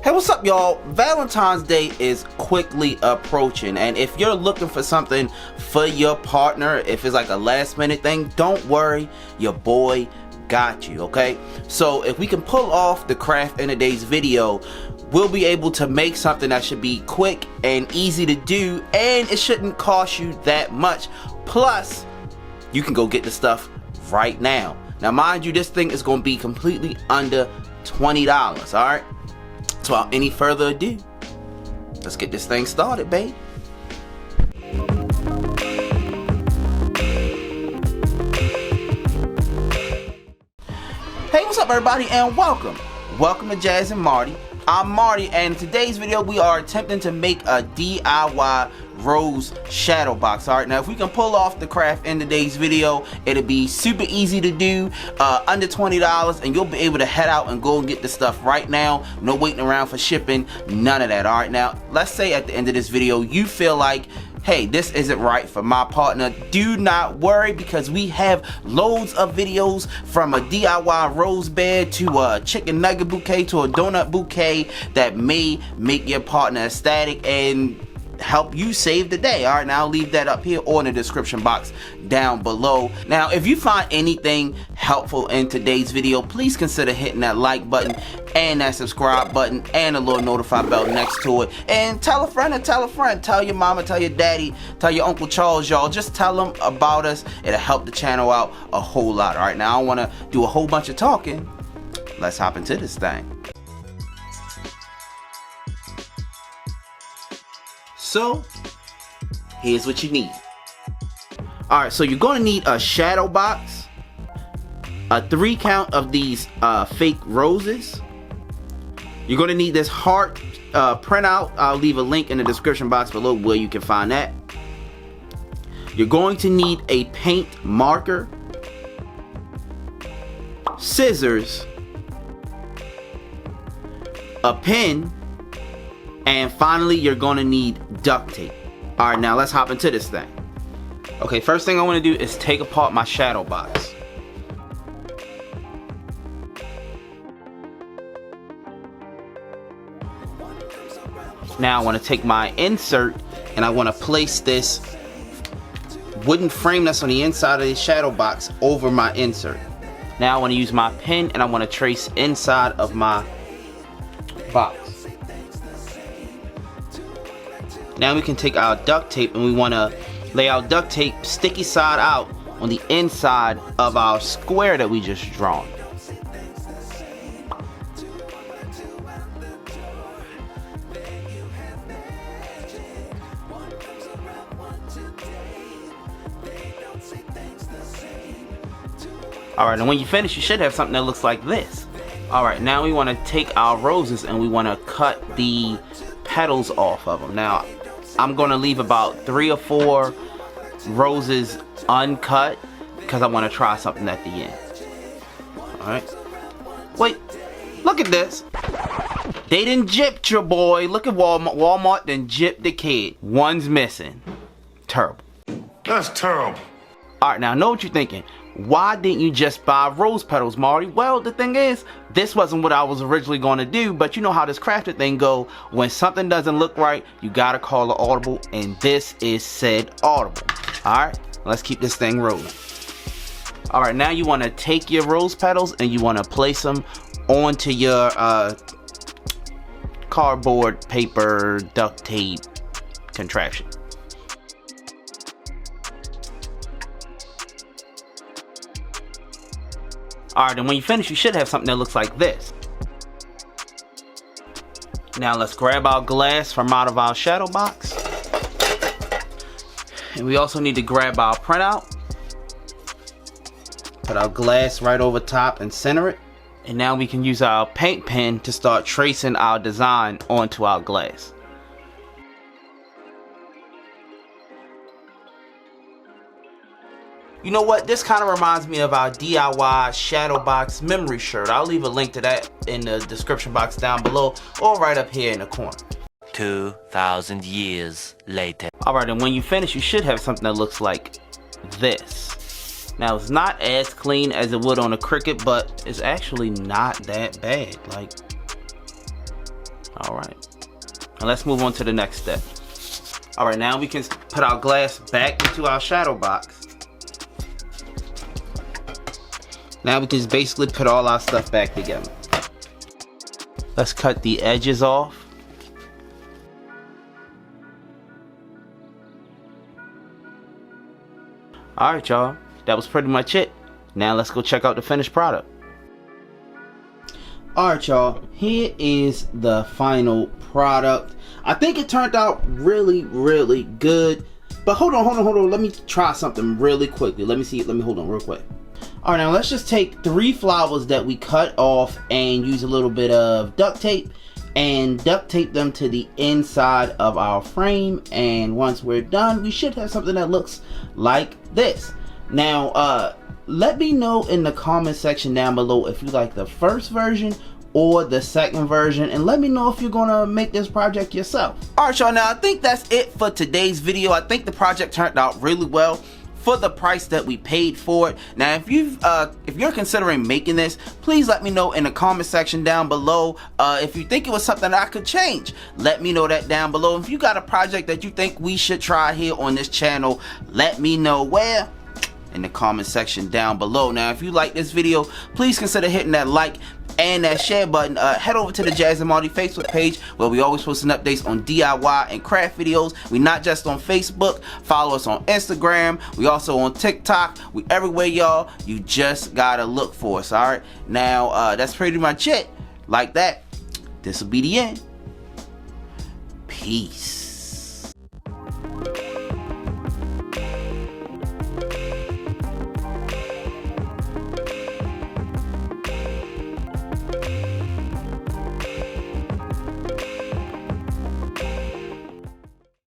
Hey, what's up, y'all? Valentine's Day is quickly approaching, and if you're looking for something for your partner, if it's like a last minute thing, don't worry, your boy got you, okay? So if we can pull off the craft in today's video, we'll be able to make something that should be quick and easy to do, and it shouldn't cost you that much. Plus, you can go get the stuff right now. Now, mind you, this thing is going to be completely under $20, all right? So without any further ado, let's get this thing started, babe. Hey, what's up, everybody, and welcome to Jazz and Marty. I'm Marty, and in today's video we are attempting to make a DIY rose shadow box. Alright, now if we can pull off the craft in today's video, it'll be super easy to do, under $20, and you'll be able to head out and go and get the stuff right now. No waiting around for shipping, none of that. Alright, now let's say at the end of this video you feel like, hey, this isn't right for my partner. Do not worry, because we have loads of videos, from a DIY rose bed to a chicken nugget bouquet to a donut bouquet, that may make your partner ecstatic and help you save the day. Alright, now I'll leave that up here or in the description box down below. Now, if you find anything helpful in today's video, please consider hitting that like button and that subscribe button and a little notify bell next to it, and tell a friend and tell a friend. Tell your mama, tell your daddy, tell your Uncle Charles, y'all. Just tell them about us. It'll help the channel out a whole lot. Alright, now I don't want to do a whole bunch of talking. Let's hop into this thing. So, here's what you need. Alright, so you're going to need a shadow box, a 3 count of these fake roses. You're going to need this heart printout. I'll leave a link in the description box below where you can find that. You're going to need a paint marker, scissors, a pen, and finally you're going to need duct tape. Alright, now let's hop into this thing. Okay, first thing I want to do is take apart my shadow box. Now I want to take my insert and I want to place this wooden frame that's on the inside of the shadow box over my insert. Now I want to use my pen and I want to trace inside of my box. Now we can take our duct tape and we want to lay our duct tape sticky side out on the inside of our square that we just drawn. Alright, and when you finish, you should have something that looks like this. Alright, now we want to take our roses and we want to cut the petals off of them. Now, I'm going to leave about 3 or 4 roses uncut because I want to try something at the end. Alright. Wait, look at this. They done gypped your boy. Look at Walmart done gypped the kid. One's missing. Terrible. That's terrible. Alright, now I know what you're thinking. Why didn't you just buy rose petals, Marty? Well, the thing is, this wasn't what I was originally going to do, but you know how this crafted thing go. When something doesn't look right, you gotta call an audible, and this is said audible. Alright, let's keep this thing rolling. Alright, now you want to take your rose petals and you want to place them onto your cardboard, paper, duct tape contraption. Alright, and when you finish, you should have something that looks like this. Now let's grab our glass from out of our shadow box. And we also need to grab our printout. Put our glass right over top and center it. And now we can use our paint pen to start tracing our design onto our glass. You know what? This kind of reminds me of our DIY shadow box memory shirt. I'll leave a link to that in the description box down below or right up here in the corner. 2,000 years later. Alright, and when you finish, you should have something that looks like this. Now, it's not as clean as it would on a Cricut, but it's actually not that bad. Like, Alright, and let's move on to the next step. Alright, now we can put our glass back into our shadow box. Now we can just basically put all our stuff back together. Let's cut the edges off. Alright y'all, that was pretty much it. Now let's go check out the finished product. Alright y'all, here is the final product. I think it turned out really good. But hold on, let me try something really quickly. Let me hold on real quick. Alright, now let's just take 3 flowers that we cut off and use a little bit of duct tape and duct tape them to the inside of our frame, and once we're done we should have something that looks like this. Now let me know in the comment section down below if you like the first version or the second version, and let me know if you're gonna make this project yourself. Alright y'all, now I think that's it for today's video. I think the project turned out really well for the price that we paid for it. Now if you're considering making this, please let me know in the comment section down below. If you think it was something that I could change, let me know that down below. If you got a project that you think we should try here on this channel, let me know where in the comment section down below. Now if you like this video, please consider hitting that like and that share button. Head over to the Jazz and Marty Facebook page where we always posting updates on DIY and craft videos. We not just on Facebook. Follow us on Instagram. We also on TikTok. We everywhere, y'all. You just gotta look for us. Alright, now that's pretty much it. Like that, this will be the end. Peace.